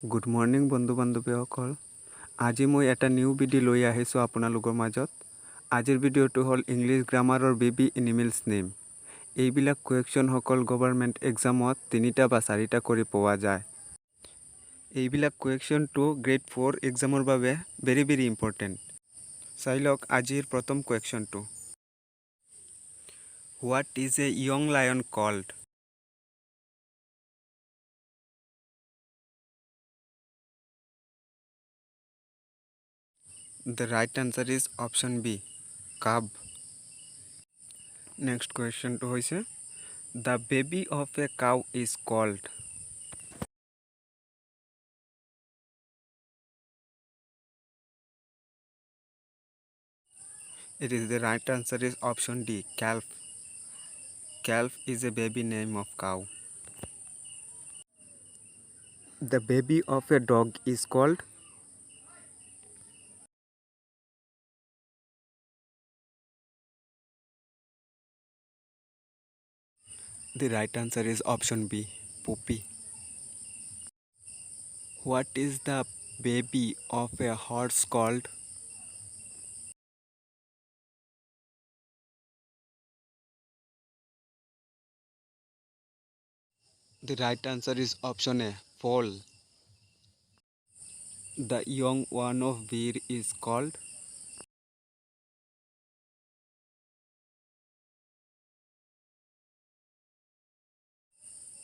Good morning বন্ধু বান্ধৱীসকল। আজি মই এটা নিউ ভিডিঅ' লৈ আহিছোঁ আপোনালোকৰ মাজত। আজিৰ ভিডিঅ'টো হ'ল ইংলিছ গ্ৰামাৰৰ বেবি এনিমেলছ নেম। এইবিলাক কুৱেশ্যনসকল গভৰ্ণমেণ্ট এক্সামত 3টা বা 4টা কৰি পোৱা যায়। এইবিলাক কুৱেশ্যনটো গ্ৰেড 4 এক্সামৰ বাবে ভেৰি ইম্পৰ্টেণ্ট। চাই লওক আজিৰ প্ৰথম কুৱেশ্যনটো। What is a young lion called? The right answer is option B, cub. Next question to hoise, the baby of a cow is called. It is the right answer is option D, calf. Calf is a baby name of cow. The baby of a dog is called. The right answer is option B, puppy. What is the baby of a horse called? The right answer is option A, foal. The young one of bear is called.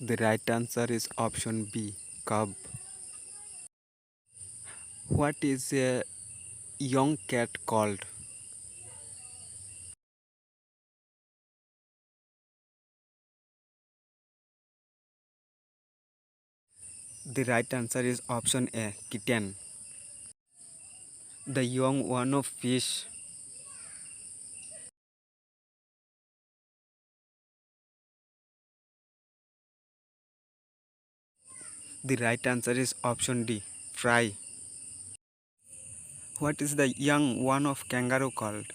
The right answer is option B, cub. What is a young cat called? The right answer is option A, kitten. The young one of fish. The right answer is option D, fry. What is the young one of kangaroo called?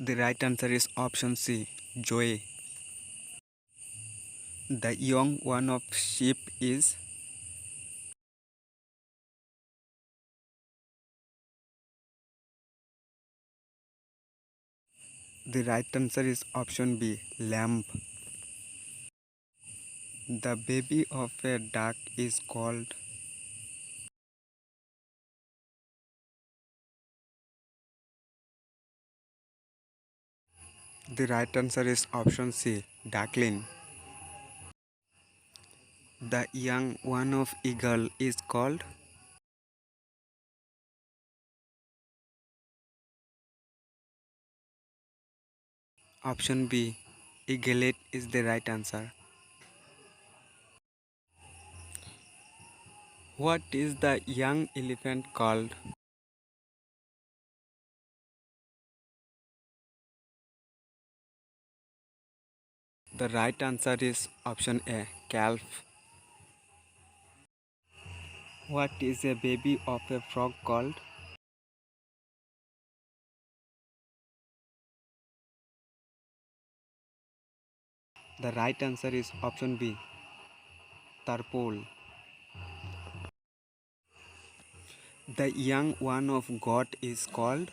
The right answer is option C, joey. The young one of sheep is. The right answer is option B, lamb. The baby of a duck is called. The right answer is option C, duckling. The young one of eagle is called. Option B, eaglet is the right answer. What is the young elephant called? The right answer is option A, calf. What is a baby of a frog called? The right answer is option B, tadpole. The young one of goat is called.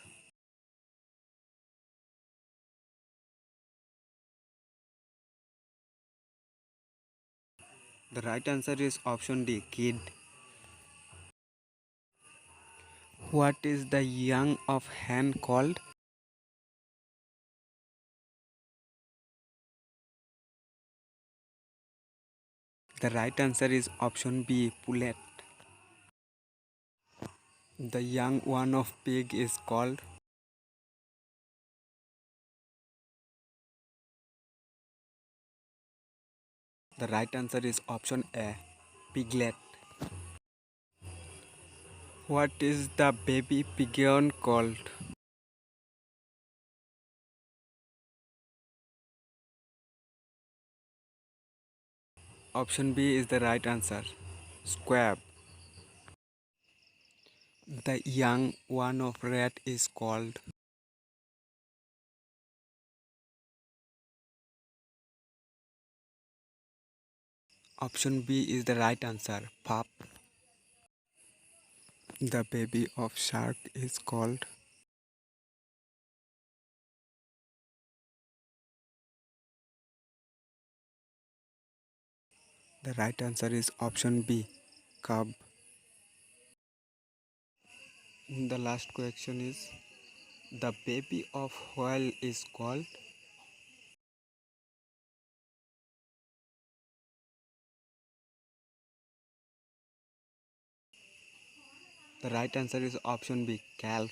The right answer is option D, kid. What is the young of hen called? The right answer is option B, pullet. The young one of pig is called. The right answer is option A, piglet. What is the baby pigeon called? Option B is the right answer, squab. The young one of rat is called. Option B is the right answer, pup. The baby of shark is called. The right answer is option B, cub. The last question is, the baby of whale is called. The right answer is option B, calf.